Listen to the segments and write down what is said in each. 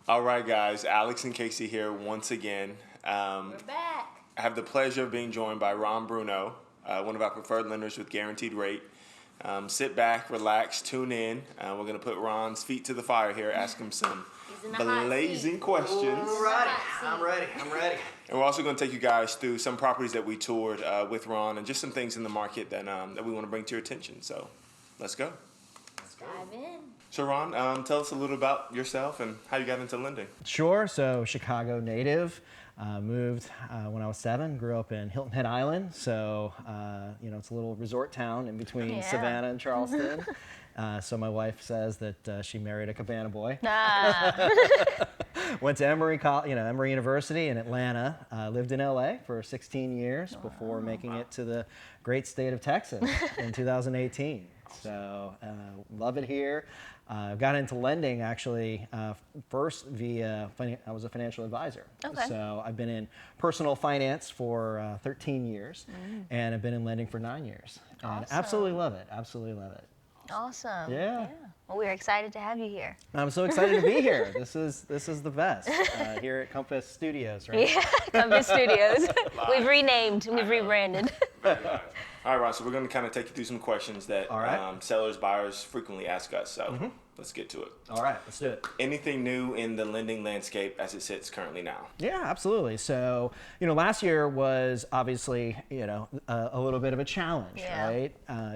All right, guys. Alex and Kacy here once again. We're back. I have the pleasure of being joined by Bruno, one of our preferred lenders with guaranteed rate. Sit back, relax, tune in. We're going to put Ron's feet to the fire here, ask him some blazing questions. All right, I'm ready. And we're also going to take you guys through some properties that we toured with Ron and just some things in the market that we want to bring to your attention. So let's go. Dive in. So Ron, tell us a little about yourself and how you got into lending. Sure. So Chicago native, moved when I was 7. Grew up in Hilton Head Island. So it's a little resort town in between Savannah and Charleston. So my wife says that she married a Cabana boy. Went to Emory University in Atlanta. Lived in LA for 16 years before making it to the great state of Texas in 2018. So love it here. Got into lending actually first via, I was a financial advisor. Okay. So I've been in personal finance for 13 years and I've been in lending for 9 years. And Awesome. absolutely love it. Absolutely love it. Awesome. Yeah. Well, we're excited to have you here. I'm so excited to be here. This is the best here at Compass Studios, right? Yeah, Compass Studios. We've renamed, we've rebranded. All right, Ron, so we're going to kind of take you through some questions that sellers, buyers frequently ask us. So let's get to it. All right, let's do it. Anything new in the lending landscape as it sits currently now? Yeah, absolutely. So, last year was obviously, a little bit of a challenge, right?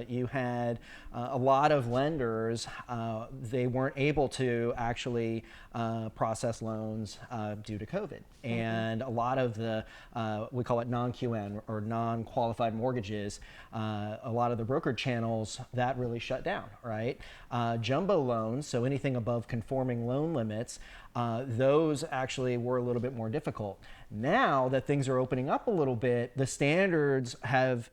You had a lot of lenders, they weren't able to actually process loans due to COVID. And a lot of the, we call it non-QM or non-qualified mortgages, a lot of the brokered channels, that really shut down, right? Jumbo loans, so anything above conforming loan limits, those actually were a little bit more difficult. Now that things are opening up a little bit, the standards have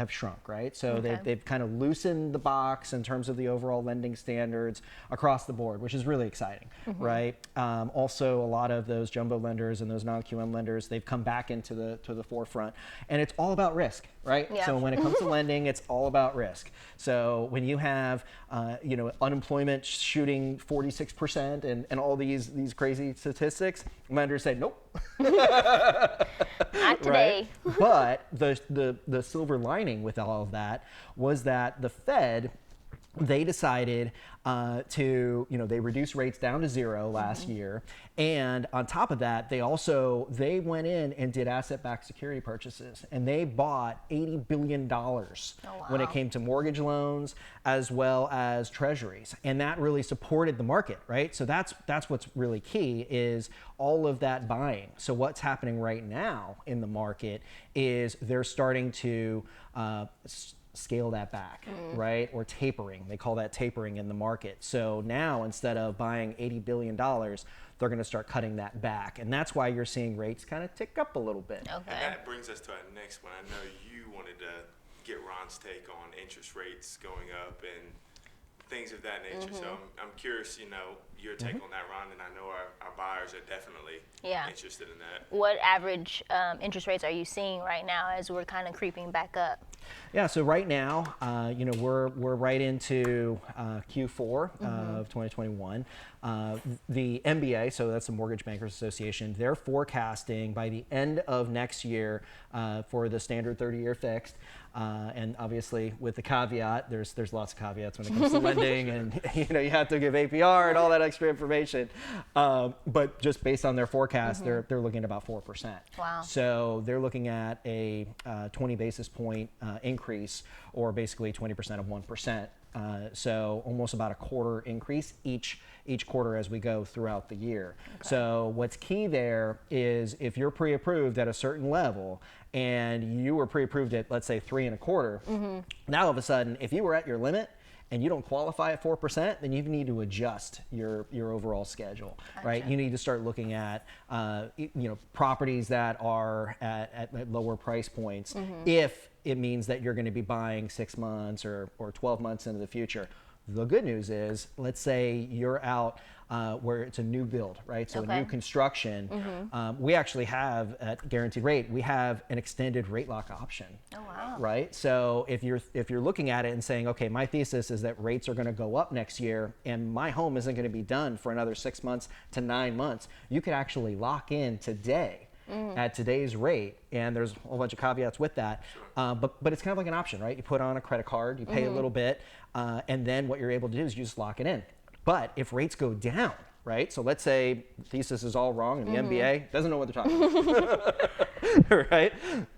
shrunk, right? So they've kind of loosened the box in terms of the overall lending standards across the board, which is really exciting, right? Also, a lot of those jumbo lenders and those non-QM lenders, they've come back into the forefront, and it's all about risk, right? Yeah. So when it comes to lending, it's all about risk. So when you have unemployment shooting 46% and all these crazy statistics, lenders say nope. Not today. Right? But the silver lining with all of that was that the Fed, they decided they reduced rates down to 0 last year. And on top of that, they went in and did asset-backed security purchases, and they bought $80 billion when it came to mortgage loans as well as treasuries. And that really supported the market, right? So that's what's really key is all of that buying. So what's happening right now in the market is they're starting to scale that back, right? Or tapering. They call that tapering in the market. So now instead of buying $80 billion, they're going to start cutting that back. And that's why you're seeing rates kind of tick up a little bit. Okay. And that brings us to our next one. I know you wanted to get Ron's take on interest rates going up and things of that nature. So I'm curious, your take on that, Ron, and I know our buyers are definitely interested in that. What average interest rates are you seeing right now as we're kind of creeping back up? Yeah, so right now, we're right into Q4 of 2021. The MBA, so that's the Mortgage Bankers Association, they're forecasting by the end of next year for the standard 30-year fixed. And obviously, with the caveat, there's lots of caveats when it comes to lending, and you have to give APR and all that extra information. But just based on their forecast, they're looking at about 4%. Wow. So they're looking at a 20 basis point increase, or basically 20% of 1%. So almost about a quarter increase each quarter as we go throughout the year. Okay. So what's key there is if you're pre-approved at a certain level and you were pre-approved at, let's say, 3.25, now all of a sudden, if you were at your limit and you don't qualify at 4%, then you need to adjust your overall schedule, right? You need to start looking at properties that are at lower price points if it means that you're going to be buying 6 months or 12 months into the future. The good news is, let's say you're out where it's a new build, right? So a Okay. new construction, we actually have at guaranteed rate, we have an extended rate lock option. Oh, wow. Right? So if you're looking at it and saying, okay, my thesis is that rates are going to go up next year and my home isn't going to be done for another 6 months to 9 months, you could actually lock in today at today's rate, and there's a whole bunch of caveats with that. But it's kind of like an option, right? You put on a credit card, you pay a little bit, and then what you're able to do is you just lock it in. But if rates go down, right? So let's say the thesis is all wrong and the MBA doesn't know what they're talking about, right?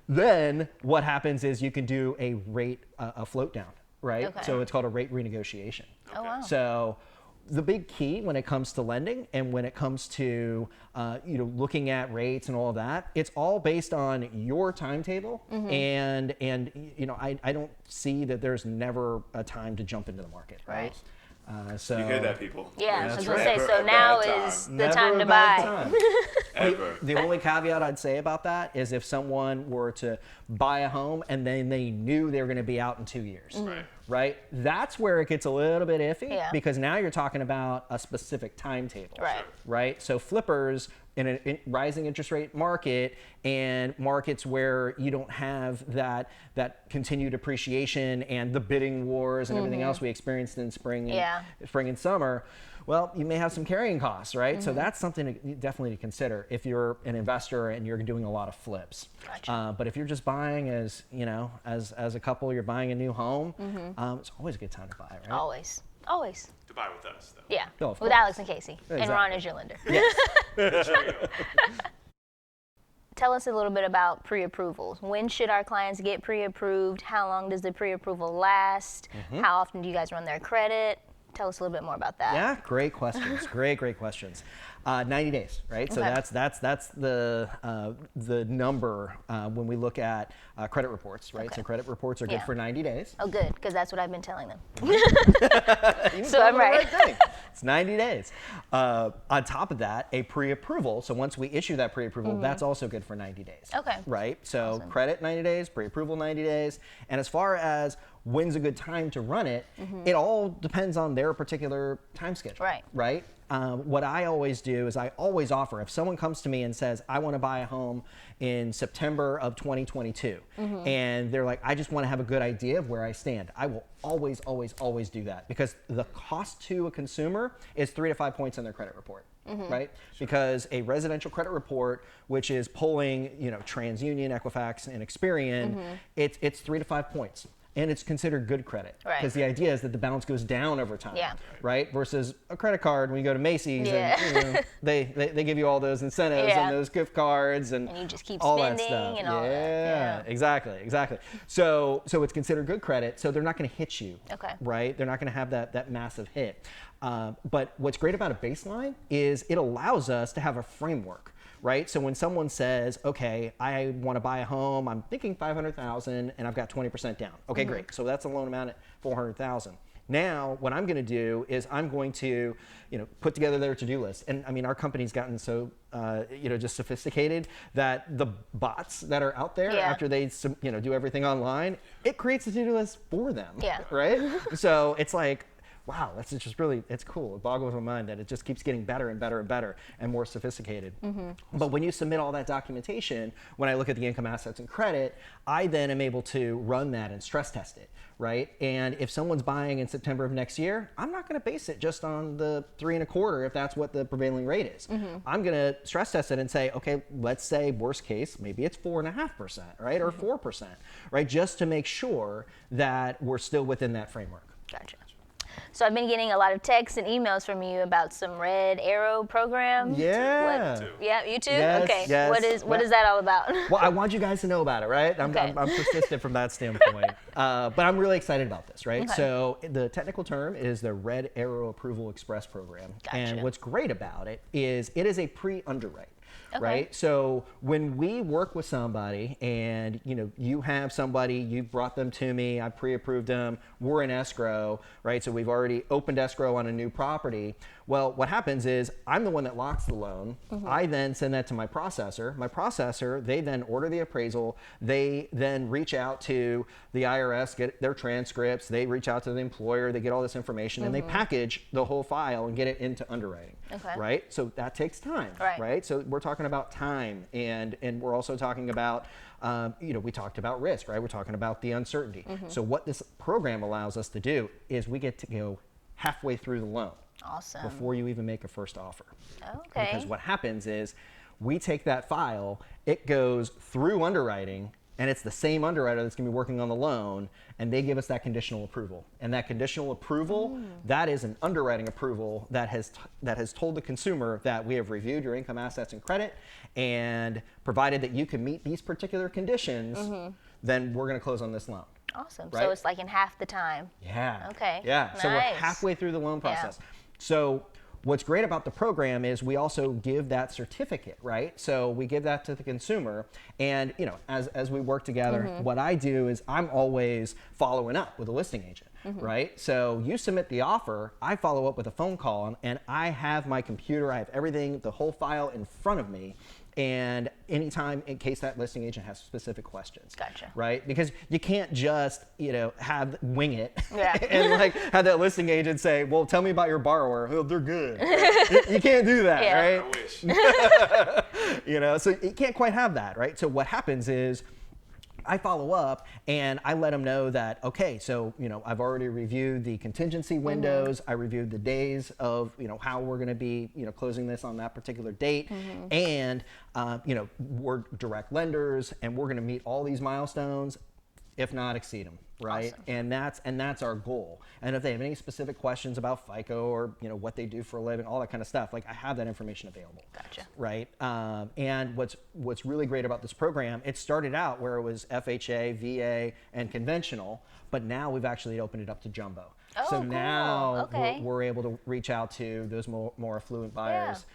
Then what happens is you can do a rate, a float down, right? Okay. So it's called a rate renegotiation. Oh, wow. So the big key when it comes to lending and when it comes to looking at rates and all of that, it's all based on your timetable, and I don't see that there's never a time to jump into the market, right? So You hear that, people? Yeah, I was that's gonna right. say. So Never a now bad is time. the never time a to bad buy. time. Ever. The only caveat I'd say about that is if someone were to buy a home and then they knew they were going to be out in 2 years, right? That's where it gets a little bit iffy, Yeah. because now you're talking about a specific timetable, Right. right? So flippers in a rising interest rate market and markets where you don't have that continued appreciation and the bidding wars and everything else we experienced in spring and summer, well, you may have some carrying costs, right? So that's something definitely to consider if you're an investor and you're doing a lot of flips. Gotcha. But if you're just buying as a couple, you're buying a new home, it's always a good time to buy, right? Always. To buy with us, though. Yeah. No, of With course. Alex and Kacy. And Ron is your lender. Yes. Tell us a little bit about pre-approvals. When should our clients get pre-approved? How long does the pre-approval last? How often do you guys run their credit? Tell us a little bit more about that. Yeah, great questions. Great questions. 90 days, right? So Okay. that's the number when we look at credit reports, right? Okay. So credit reports are good Yeah. for 90 days. Oh, good, because that's what I've been telling them. You So told I'm them the right. thing. It's 90 days. On top of that, a pre-approval. So once we issue that pre-approval, that's also good for 90 days. Okay. Right? So Awesome. credit 90 days, pre-approval 90 days. And as far as when's a good time to run it, it all depends on their particular time schedule. Right. Right? What I always do is I always offer, if someone comes to me and says, I want to buy a home in September of 2022, and they're like, I just want to have a good idea of where I stand, I will always do that, because the cost to a consumer is 3 to 5 points in their credit report. Right? Because a residential credit report, which is pulling, TransUnion, Equifax, and Experian, it's 3 to 5 points. And it's considered good credit, Right. because the idea is that the balance goes down over time, Yeah. right? Versus a credit card when you go to Macy's, Yeah. and they give you all those incentives Yeah. and those gift cards and you just keep all spending that stuff. and all that. Yeah. Exactly. So it's considered good credit, so they're not going to hit you, Okay. right? They're not going to have that massive hit. But what's great about a baseline is it allows us to have a framework. Right? So when someone says, okay, I want to buy a home, I'm thinking $500,000 and I've got 20% down. Okay, great. So that's a loan amount at $400,000. Now, what I'm going to do is I'm going to, put together their to-do list. And I mean, our company's gotten so, just sophisticated that the bots that are out there Yeah. after they, do everything online, it creates a to-do list for them. Yeah. Right? So it's like, wow, that's just really, it's cool. It boggles my mind that it just keeps getting better and better and better and more sophisticated. But when you submit all that documentation, when I look at the income, assets, and credit, I then am able to run that and stress test it, right? And if someone's buying in September of next year, I'm not going to base it just on the 3 1/4 if that's what the prevailing rate is. I'm going to stress test it and say, okay, let's say worst case, maybe it's 4.5%, right? Or 4%, right? Just to make sure that we're still within that framework. Gotcha. So I've been getting a lot of texts and emails from you about some Red Arrow program. Yeah. Yeah, you too? Yes, Okay. yes. What is that all about? Well, I want you guys to know about it, right? Okay. I'm persistent from that standpoint. But I'm really excited about this, right? Okay. So the technical term is the Red Arrow Approval Express program. Gotcha. And what's great about it is it is a pre-underwrite. Okay. Right? So when we work with somebody and you have somebody, you brought them to me, I pre-approved them, we're in escrow, right? So we've already opened escrow on a new property. Well, what happens is I'm the one that locks the loan. I then send that to my processor. My processor, they then order the appraisal. They then reach out to the IRS, get their transcripts. They reach out to the employer. They get all this information and they package the whole file and get it into underwriting. Right? So that takes time. Right? So we're talking about time, and we're also talking about we talked about risk, right? We're talking about the uncertainty. So what this program allows us to do is we get to go halfway through the loan. Awesome. Before you even make a first offer. Okay. Because what happens is we take that file, it goes through underwriting, and it's the same underwriter that's going to be working on the loan, and they give us that conditional approval. And that conditional approval, that is an underwriting approval that has told the consumer that we have reviewed your income, assets, and credit, and provided that you can meet these particular conditions, then we're going to close on this loan. Awesome. Right? So it's like in half the time. Yeah. Okay. Yeah. Nice. So we're halfway through the loan process. So what's great about the program is we also give that certificate, right? So we give that to the consumer, and as we work together, what I do is I'm always following up with a listing agent, right? So you submit the offer, I follow up with a phone call, and I have my computer, I have everything, the whole file in front of me. And anytime, in case that listing agent has specific questions, Gotcha. right? Because you can't just, wing it, Yeah. and like have that listing agent say, "Well, tell me about your borrower." Oh, they're good. You can't do that, Yeah. right? I wish. So you can't quite have that, right? So what happens is, I follow up and I let them know that, okay, so, I've already reviewed the contingency windows. I reviewed the days of, how we're going to be, closing this on that particular date. And, we're direct lenders and we're going to meet all these milestones, if not exceed them. Right. Awesome. And that's our goal. And if they have any specific questions about FICO or, what they do for a living, all that kind of stuff, like I have that information available. Gotcha. Right. And what's really great about this program, it started out where it was FHA, VA, and conventional, but now we've actually opened it up to jumbo. Oh, so cool. now Okay. we're able to reach out to those more affluent buyers.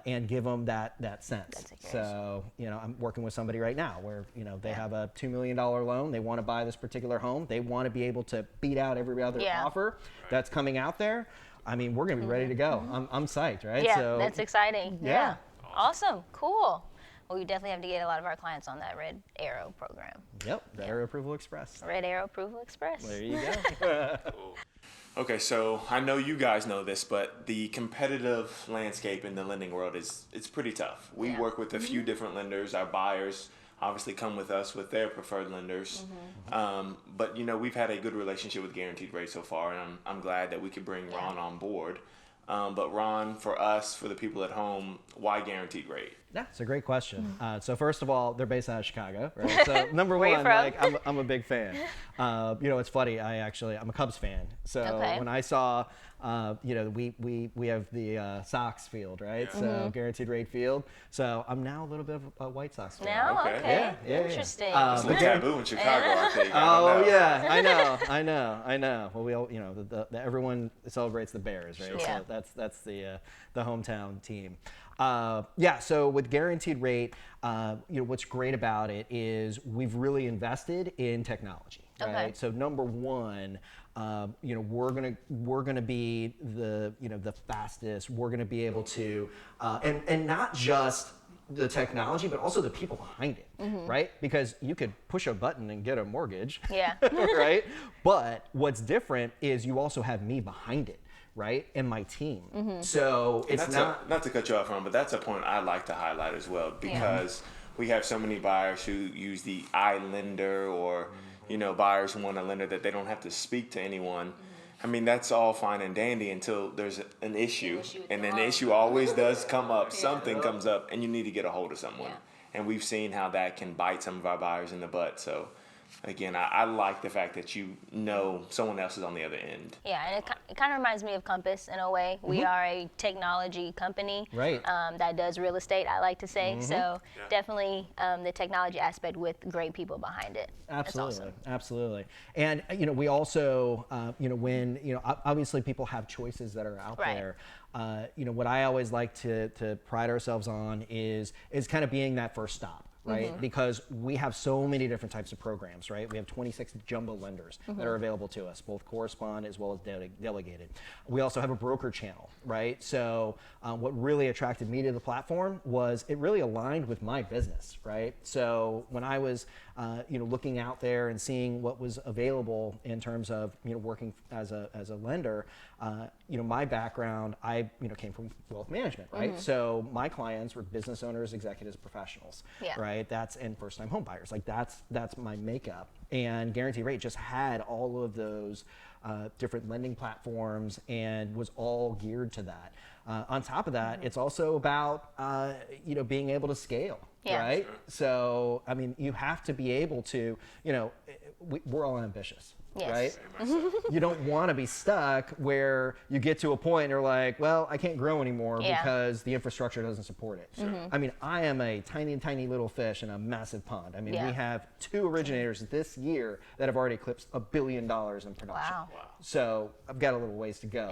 And give them that sense. That's great. So, I'm working with somebody right now where, they have a $2 million loan. They want to buy this particular home. They want to be able to beat out every other offer that's coming out there. I mean, we're going to be ready to go. I'm psyched, right? Yeah, So, that's exciting. Yeah. Awesome. Cool. Well, we definitely have to get a lot of our clients on that Red Arrow program. Yep, the Area Approval Express. Red Arrow Approval Express. There you go. Cool. Okay, so I know you guys know this, but the competitive landscape in the lending world it's pretty tough. We work with a few different lenders. Our buyers obviously come with us with their preferred lenders. But we've had a good relationship with Guaranteed Rate so far, and I'm glad that we could bring Ron on board. But Ron, for us, for the people at home, why Guaranteed Rate? Yeah, it's a great question. So first of all, they're based out of Chicago, right? So number Where you one, from? like I'm a big fan. It's funny. I'm a Cubs fan. So when I saw, we have the Sox field, right? Yeah. So Guaranteed Rate Field. So I'm now a little bit of a White Sox fan. No? Okay. Okay. Yeah. Interesting. It's a little taboo in Chicago, I think. Oh yeah, I know. Well, we all, everyone celebrates the Bears, right? Sure. Yeah. So that's the hometown team. So with Guaranteed Rate, what's great about it is we've really invested in technology, right? Okay. So number one, we're gonna be the fastest. We're gonna be able to, and not just the technology, but also the people behind it, right? Because you could push a button and get a mortgage, Yeah. right? But what's different is you also have me behind it, right? And my team. So it's not to cut you off, Ron, but that's a point I'd like to highlight as well, because we have so many buyers who use the iLender or buyers who want a lender that they don't have to speak to anyone. I mean, that's all fine and dandy until there's an issue, and then the issue always does come up. Something comes up, and you need to get a hold of someone. And we've seen how that can bite some of our buyers in the butt. So, again, I like the fact that someone else is on the other end. Yeah, and it kind of reminds me of Compass in a way. We are a technology company Right. That does real estate, I like to say. So definitely the technology aspect with great people behind it. Absolutely, That's awesome. absolutely. And we also, when obviously people have choices that are out Right. there. What I always like to pride ourselves on is kind of being that first stop, right? Because we have so many different types of programs, right? We have 26 jumbo lenders that are available to us, both correspondent as well as delegated. We also have a broker channel, right? So what really attracted me to the platform was it really aligned with my business, right? So when I was looking out there and seeing what was available in terms of working as a lender, my background, I came from wealth management, right? So my clients were business owners, executives, professionals, right? And first-time home buyers. Like that's my makeup. And Guarantee Rate just had all of those different lending platforms and was all geared to that. On top of that, it's also about being able to scale, right? Sure. So I mean, you have to be able to, we're all ambitious. Yes. Right? You don't want to be stuck where you get to a point and you're like, well, I can't grow anymore because the infrastructure doesn't support it. Sure. I mean, I am a tiny, tiny little fish in a massive pond. I mean, we have 2 originators this year that have already eclipsed $1 billion in production. Wow. So I've got a little ways to go.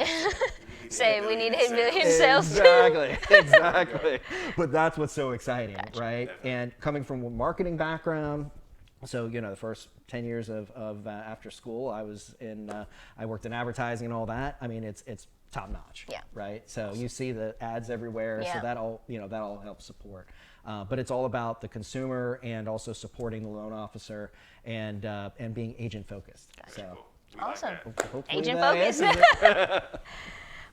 Say we need $1 billion sales. Exactly. But that's what's so exciting, right? And coming from a marketing background, so the first 10 years of after school, I worked in advertising and all that. I mean, it's top notch, right? So you see the ads everywhere, so that all helps support. But it's all about the consumer and also supporting the loan officer and being agent focused. Gotcha. So awesome, hopefully agent focused.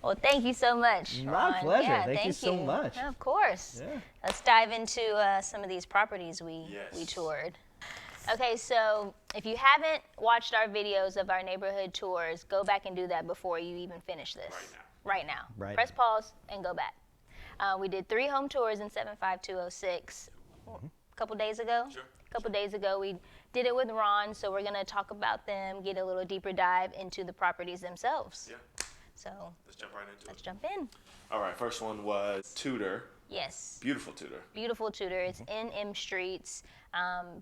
Well, thank you so much, Ron. My pleasure. Thank you so much. Of course. Yeah. Let's dive into some of these properties we toured. Okay, so if you haven't watched our videos of our neighborhood tours, go back and do that before you even finish this. Right now. Press pause and go back. We did 3 home tours in 75206 a couple days ago. Sure. A couple days ago, we did it with Ron, so we're going to talk about them, get a little deeper dive into the properties themselves. Yeah. So let's jump right into it. Let's jump in. All right, first one was Tudor. Yes. Beautiful Tudor. Beautiful Tudor. It's in M Streets,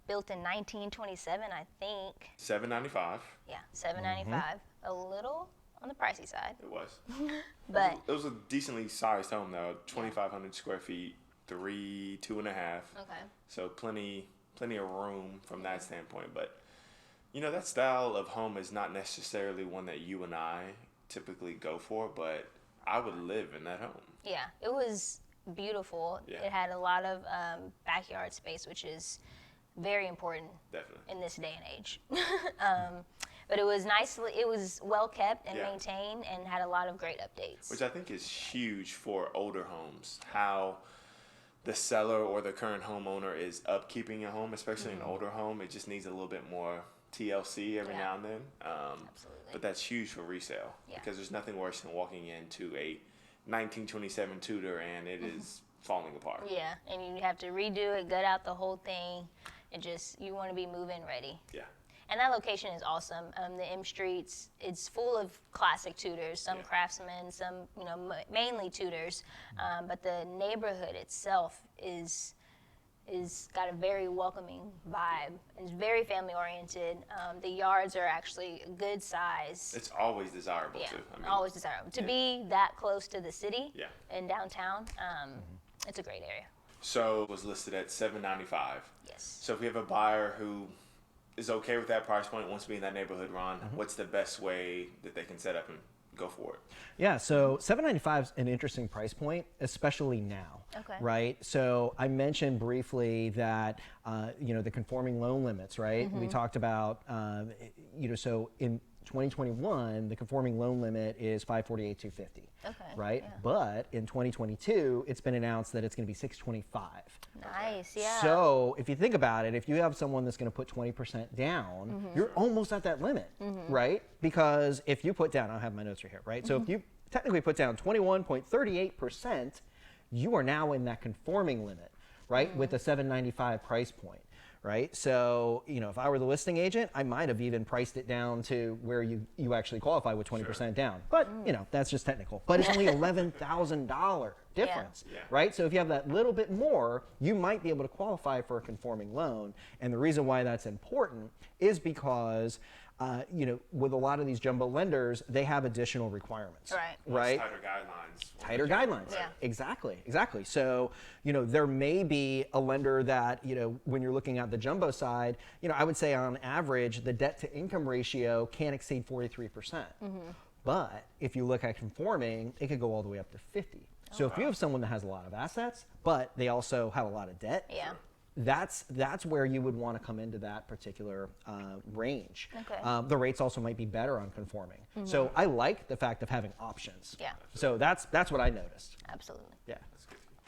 built in 1927, I think. $795. Yeah, $795. A little on the pricey side. It was. But it was a decently sized home though, 2,500 square feet, 2.5. Okay. So plenty of room from that standpoint. But that style of home is not necessarily one that you and I typically go for, but I would live in that home. Yeah, it was beautiful. Yeah. It had a lot of backyard space, which is very important in this day and age. But it was it was well kept and maintained and had a lot of great updates. Which I think is huge for older homes, how the seller or the current homeowner is upkeeping a home, especially an older home. It just needs a little bit more TLC every now and then. Absolutely. But that's huge for resale because there's nothing worse than walking into a 1927 Tudor and it is falling apart. Yeah, and you have to redo it, gut out the whole thing, and you want to be move-in ready. Yeah. And that location is awesome. The M Streets, it's full of classic Tudors, some craftsmen, some mainly Tudors, but the neighborhood itself is got a very welcoming vibe. It's very family oriented. The yards are actually a good size. It's always desirable too. Always desirable. To be that close to the city and downtown, it's a great area. So it was listed at $795. Yes. So if we have a buyer who is okay with that price point, wants to be in that neighborhood, Ron, what's the best way that they can set up and go for it? Yeah, so $795 is an interesting price point, especially now. Okay. Right. So I mentioned briefly that the conforming loan limits, right? We talked about so in 2021 the conforming loan limit is $548,250. Okay. Right. Yeah. But in 2022 it's been announced that it's going to be $625. Nice. Yeah. So if you think about it, if you have someone that's going to put 20% down, you're almost at that limit, right? Because if you put down, I'll have my notes right here, right? So if you technically put down 21.38%, you are now in that conforming limit, right? With the $795 price point. Right. So, if I were the listing agent, I might have even priced it down to where you actually qualify with 20% down. But, that's just technical. But it's only $11,000 difference. Yeah. Right. So if you have that little bit more, you might be able to qualify for a conforming loan. And the reason why that's important is because with a lot of these jumbo lenders, they have additional requirements. Right. Tighter guidelines. Tighter guidelines. Yeah. Exactly. So, there may be a lender that, when you're looking at the jumbo side, I would say on average, the debt to income ratio can't exceed 43%. But if you look at conforming, it could go all the way up to 50. So if you have someone that has a lot of assets, but they also have a lot of debt, that's where you would want to come into that particular range. Okay. The rates also might be better on conforming. So I like the fact of having options. Yeah. So that's what I noticed. Absolutely. Yeah.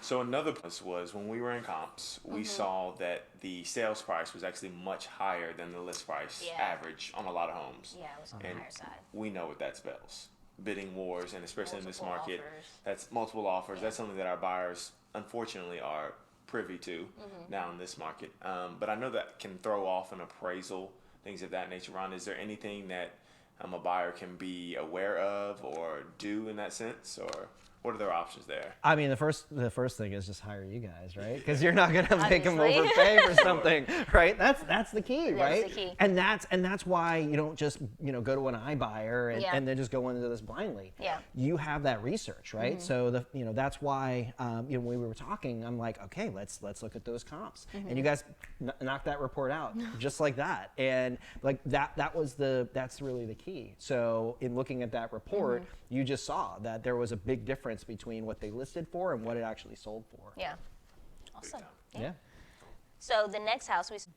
So another plus was when we were in comps, we saw that the sales price was actually much higher than the list price average on a lot of homes. Yeah, it was on And the higher side. we know what that spells. Bidding wars, and especially in this Multiple market, offers. that's multiple offers. That's something that our buyers, unfortunately, are privy to now in this market. But I know that can throw off an appraisal, things of that nature. Ron, is there anything that a buyer can be aware of or do in that sense, or what are their options there? I mean, the first thing is just hire you guys, right? Because you're not gonna make them Obviously. overpay for something, right? That's the key, right? That's the key. And that's why you don't just go to an iBuyer and then just go into this blindly. Yeah. You have that research, right? So that's why when we were talking, I'm like, okay, let's look at those comps, and you guys knocked that report out just like that, and like that's really the key. So in looking at that report, you just saw that there was a big difference between what they listed for and what it actually sold for. Yeah. Awesome. Yeah. So the next house was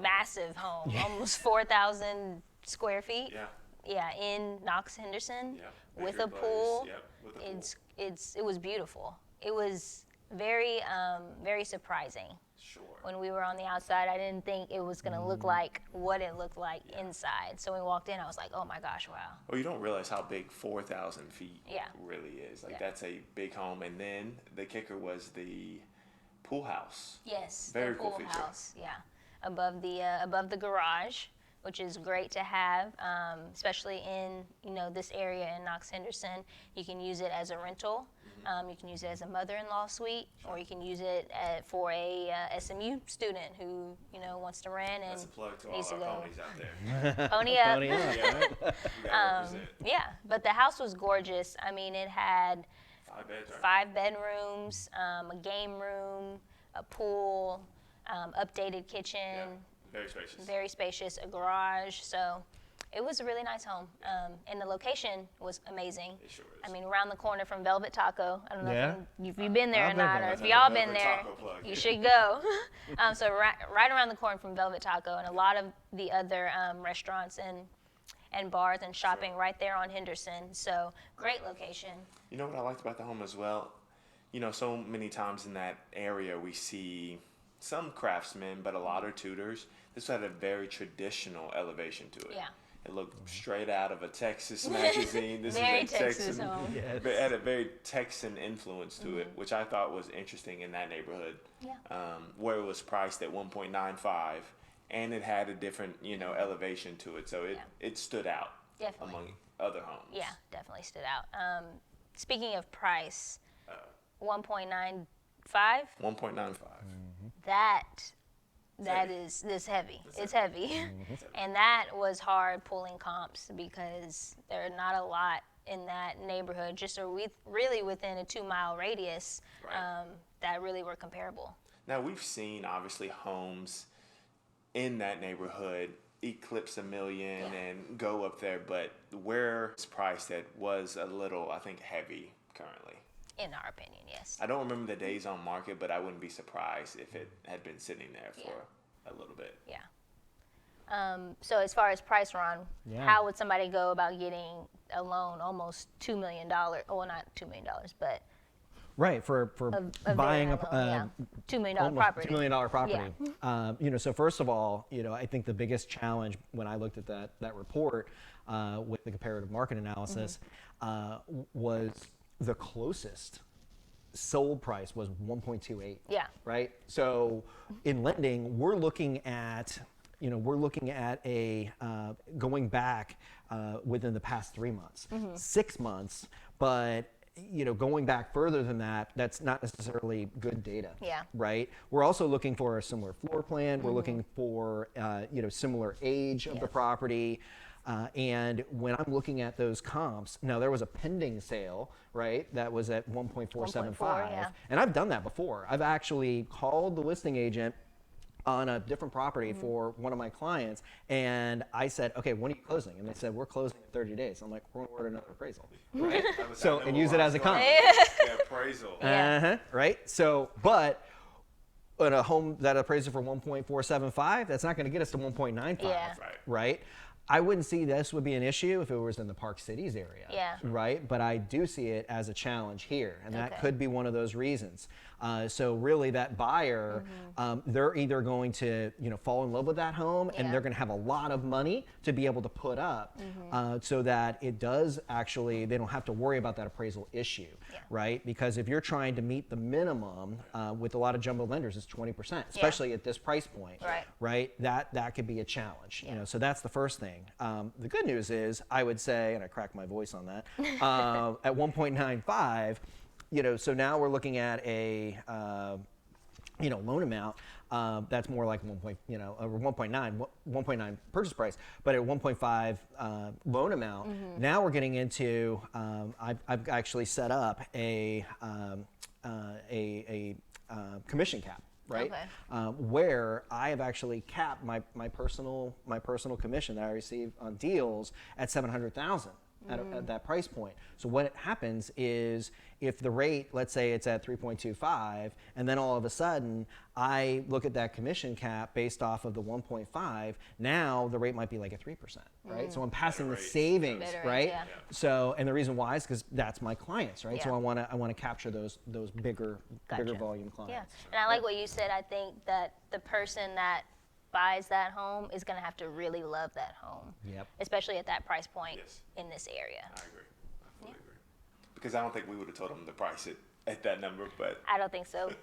massive home, almost 4,000 square feet. Yeah. Yeah, in Knox-Henderson with Bigger a pool. place. Yep, with a pool. It was beautiful. It was very surprising. Sure. When we were on the outside, I didn't think it was going to look like what it looked like inside. So when we walked in, I was like, oh my gosh, wow. Well, you don't realize how big 4,000 feet really is. Like, Yeah. that's a big home. And then the kicker was the pool house. Yes, Very the cool pool feature. house, above the garage, which is great to have, especially in this area in Knox-Henderson. You can use it as a rental. You can use it as a mother-in-law suite, or you can use it for a SMU student who wants to rent and That's a plug to all needs to our go ponies out there. pony up. Pony up. Yeah, you gotta represent. Yeah, but the house was gorgeous. I mean, it had 5 beds, right? 5 bedrooms, a game room, a pool, updated kitchen. Yeah. Very spacious. Very spacious, a garage. So it was a really nice home. And the location was amazing. It sure is. I mean, around the corner from Velvet Taco. I don't know Yeah. if you've been there I've or been not, there. or if That's y'all a been Velvet there, Taco plug. you should go. So right around the corner from Velvet Taco, and a lot of the other restaurants and bars and shopping right there on Henderson. So great location. You know what I liked about the home as well? So many times in that area we see some craftsmen, but a lot are tutors. This had a very traditional elevation to it. Yeah. It looked straight out of a Texas magazine. This Very is a Texas Texan. home. Yes. It had a very Texan influence to it, which I thought was interesting in that neighborhood. Yeah. Where it was priced at 1.95, and it had a different, elevation to it, so it stood out Definitely. among other homes. Yeah, definitely stood out. Speaking of price, 1.95. 1.95. That is heavy. It's heavy. And that was hard pulling comps because there are not a lot in that neighborhood, just really within a 2-mile radius, Right. that really were comparable. Now, we've seen, obviously, homes in that neighborhood eclipse $1 million and go up there, but where it's priced at was a little, I think, heavy currently. In our opinion, yes. I don't remember the days on market, but I wouldn't be surprised if it had been sitting there for a little bit. Yeah. So as far as price, Ron, Yeah. how would somebody go about getting a loan almost $2 million? Well, not $2 million, but Right, for a buying very a high loan, $2 million almost property. $2 million property. So first of all, I think the biggest challenge when I looked at that report with the comparative market analysis was the closest sold price was 1.28. Yeah. Right. So in lending, we're looking at a going back within the past 3 months, 6 months, but going back further than that, that's not necessarily good data. Yeah. Right. We're also looking for a similar floor plan. We're looking for similar age of the property. And when I'm looking at those comps, now there was a pending sale, right? That was at 1.475. 1.4, yeah. And I've done that before. I've actually called the listing agent on a different property for one of my clients, and I said, okay, when are you closing? And they said, we're closing in 30 days. I'm like, we're going to order another appraisal, right? And use it as a comp. Yeah, appraisal. Right? So, but in a home that appraises for 1.475, that's not going to get us to 1.95, right? I wouldn't see this would be an issue if it was in the Park Cities area, right? But I do see it as a challenge here, and that could be one of those reasons. So really, that buyer, they're either going to fall in love with that home, and they're going to have a lot of money to be able to put up, so that it does actually, they don't have to worry about that appraisal issue, right? Because if you're trying to meet the minimum with a lot of jumbo lenders, it's 20%, especially at this price point, right? That could be a challenge. So that's the first thing. The good news is, I would say, and I cracked my voice on that, at 1.95, so now we're looking at a loan amount that's more like 1.9 purchase price, but at 1.5 loan amount. Now we're getting into I've actually set up a commission cap. Right, where I have actually capped my personal commission that I receive on deals at $700,000 at that price point. So what happens is, if the rate, let's say it's at 3.25, and then all of a sudden I look at that commission cap based off of the 1.5, now the rate might be like a 3%, right? So I'm passing the savings, right? So, and the reason why is because that's my clients, right? So I want to capture those bigger volume clients. Yeah, and I like what you said. I think that the person that buys that home is going to have to really love that home, especially at that price point in this area. I agree. I fully agree. Because I don't think we would have told them to price it at that number, but I don't think so.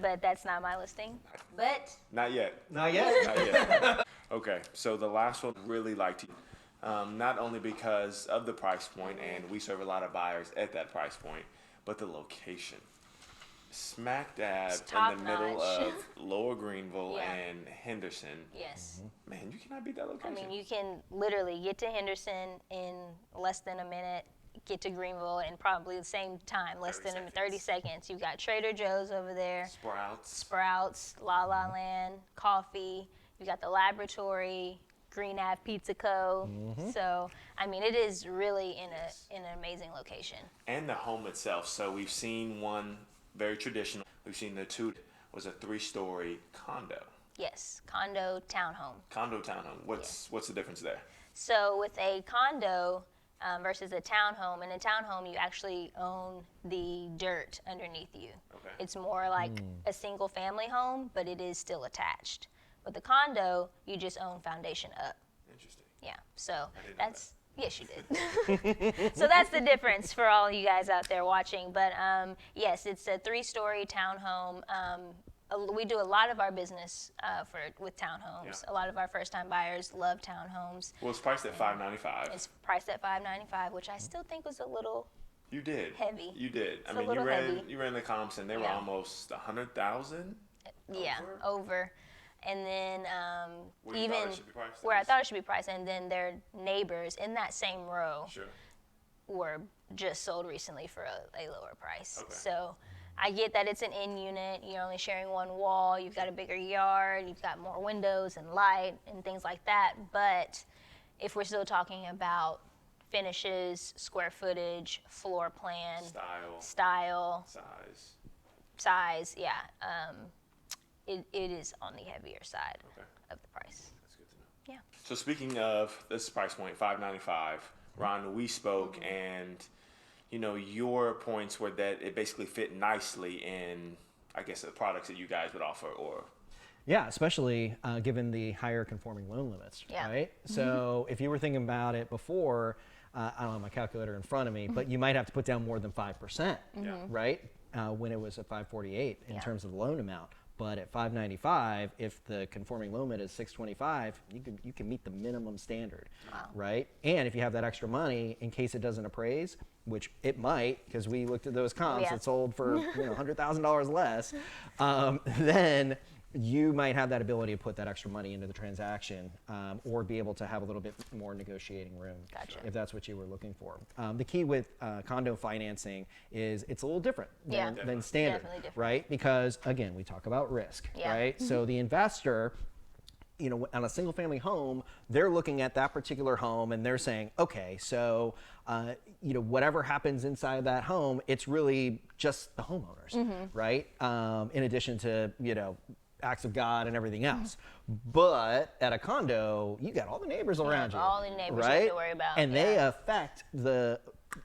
But that's not my listing. But not yet. Not yet. Not yet. Okay, so the last one really liked you, not only because of the price point, and we serve a lot of buyers at that price point, but the location. Smack dab in the middle of Lower Greenville and Henderson. Yes. Man, you cannot beat that location. I mean, you can literally get to Henderson in less than a minute, get to Greenville in probably the same time, less than 30 seconds. You've got Trader Joe's over there. Sprouts, La La Land, coffee. You got the laboratory, Green Ave Pizza Co. So, I mean, it is really in an amazing location. And the home itself. So we've seen one very traditional. We've seen the two was a 3-story condo. Yes, condo townhome. Condo townhome. What's the difference there? So with a condo versus a townhome, in a townhome you actually own the dirt underneath you. Okay. It's more like a single family home, but it is still attached. With a condo, you just own foundation up. Interesting. Yeah. So that's. Yes, you did. So that's the difference for all you guys out there watching. But yes, it's a 3-story townhome. We do a lot of our business with townhomes. A lot of our first-time buyers love townhomes. Well, it's priced at $595. It's priced at $595, which I still think was a little heavy. You did. It's I mean, you ran the comps, and they were almost 100,000. Yeah, over. And then even where I thought it should be priced, and then their neighbors in that same row were just sold recently for a lower price. So I get that it's an in unit, you're only sharing one wall, you've got a bigger yard, you've got more windows and light and things like that. But if we're still talking about finishes, square footage, floor plan, style, size, it is on the heavier side of the price. That's good to know. Yeah. So speaking of this price point, $595, Ron, we spoke, and your points were that it basically fit nicely in, I guess, the products that you guys would offer, or. Yeah, especially given the higher conforming loan limits, right? So if you were thinking about it before, I don't have my calculator in front of me, but you might have to put down more than 5%, right? When it was at 548 in terms of the loan amount. But at $595, if the conforming limit is $625, you can meet the minimum standard, right? And if you have that extra money in case it doesn't appraise, which it might, because we looked at those comps that sold for $100,000 less, then you might have that ability to put that extra money into the transaction, or be able to have a little bit more negotiating room, if that's what you were looking for. The key with condo financing is it's a little different than standard, right? Because again, we talk about risk, right? So the investor, on a single family home, they're looking at that particular home and they're saying, okay, so, whatever happens inside that home, it's really just the homeowners, right? In addition to, acts of God and everything else. But at a condo, you got all the neighbors around you. All the neighbors right? you have to worry about. And they affect the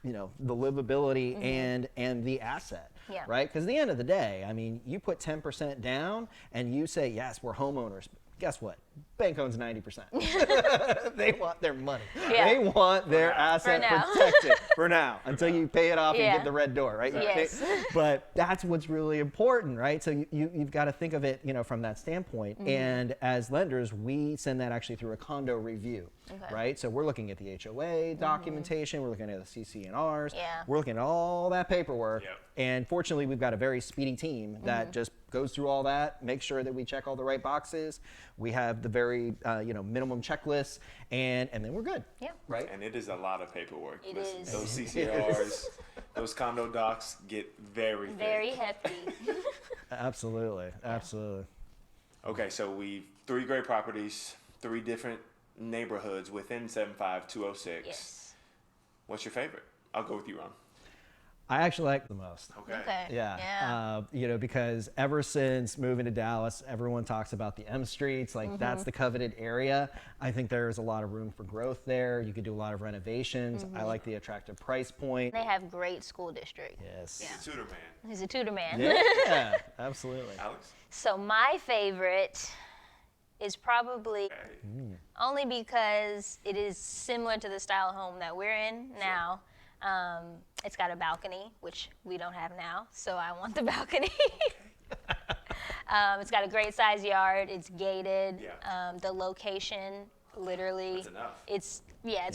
livability and the asset. Right? Because at the end of the day, I mean, you put 10% down and you say, yes, we're homeowners. Guess what? Bank owns 90%. They want their money. They want their asset protected for now until you pay it off and get the red door, right? Yes. But that's what's really important, right? So you've got to think of it, from that standpoint. And as lenders, we send that actually through a condo review, right? So we're looking at the HOA documentation, we're looking at the CC&Rs, we're looking at all that paperwork. And fortunately, we've got a very speedy team that just goes through all that, makes sure that we check all the right boxes. We have the very, minimum checklists, and then we're good. Right? And it is a lot of paperwork. It is. Those CCRs, those condo docs get very thick. Very hefty. Absolutely. Okay, so 3 great properties, 3 different neighborhoods within 75206. Yes. What's your favorite? I'll go with you, Ron. I actually like the most. Okay. Yeah. Because ever since moving to Dallas, everyone talks about the M streets, like that's the coveted area. I think there's a lot of room for growth there. You could do a lot of renovations. I like the attractive price point. They have great school district. Yes. He's a tutor man. He's a tutor man. Yeah, absolutely. Alex? So my favorite is probably only because it is similar to the style of home that we're in now. It's got a balcony, which we don't have now, so I want the balcony. It's got a great size yard. It's gated. The location, literally, That's enough. It's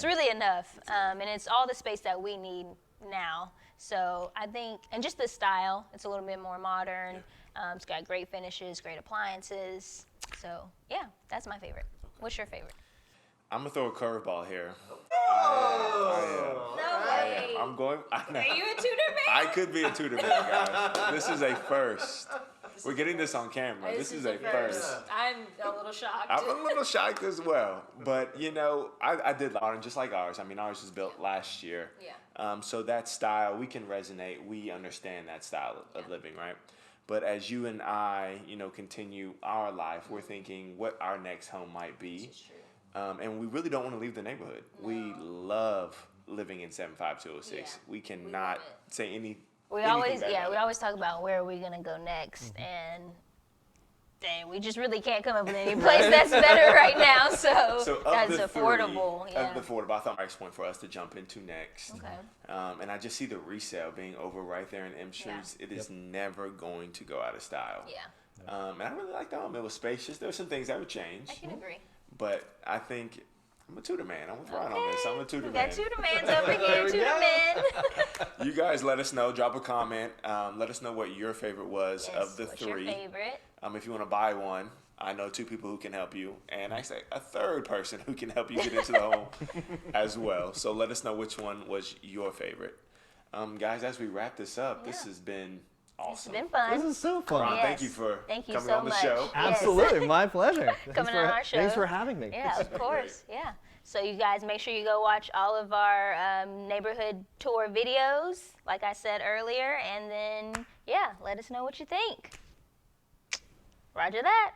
really enough, and it's all the space that we need now. So I think, and just the style, it's a little bit more modern. It's got great finishes, great appliances. So yeah, that's my favorite. What's your favorite? I'm gonna throw a curveball here. No way. I'm going. Are you a tutor man? I could be a tutor man, guys. This is a first. We're getting this on camera. This is a first. I'm a little shocked. I'm a little shocked as well. But, I did modern just like ours. I mean, ours was built last year. So that style, we can resonate. We understand that style of living, right? But as you and I, continue our life, we're thinking what our next home might be. This is true. And we really don't want to leave the neighborhood. No. We love living in 75206. We cannot say anything. We always talk about where are we gonna go next, and dang, we just really can't come up with any place that's better right now. So that's affordable. Affordable. I thought price point for us to jump into next. Okay. And I just see the resale being over right there in M Streets. It is never going to go out of style. And I really like the home. It was spacious. There were some things that would change. I can agree. But I think I'm a tutor man. I'm with Ron on this. I'm a tutor man. We got tutor mans over here, tutor men. You guys let us know. Drop a comment. Let us know what your favorite was of the 3. What's your favorite? If you want to buy one, I know 2 people who can help you. And I say a 3rd person who can help you get into the home as well. So let us know which one was your favorite. Guys, as we wrap this up, this has been awesome. It's been fun. This is so fun. Ron, thank you for coming so on the much. show. Absolutely, my pleasure. Coming on our show. Thanks for having me. Yeah, of course. Yeah. So you guys make sure you go watch all of our neighborhood tour videos, like I said earlier, and then let us know what you think. Roger that.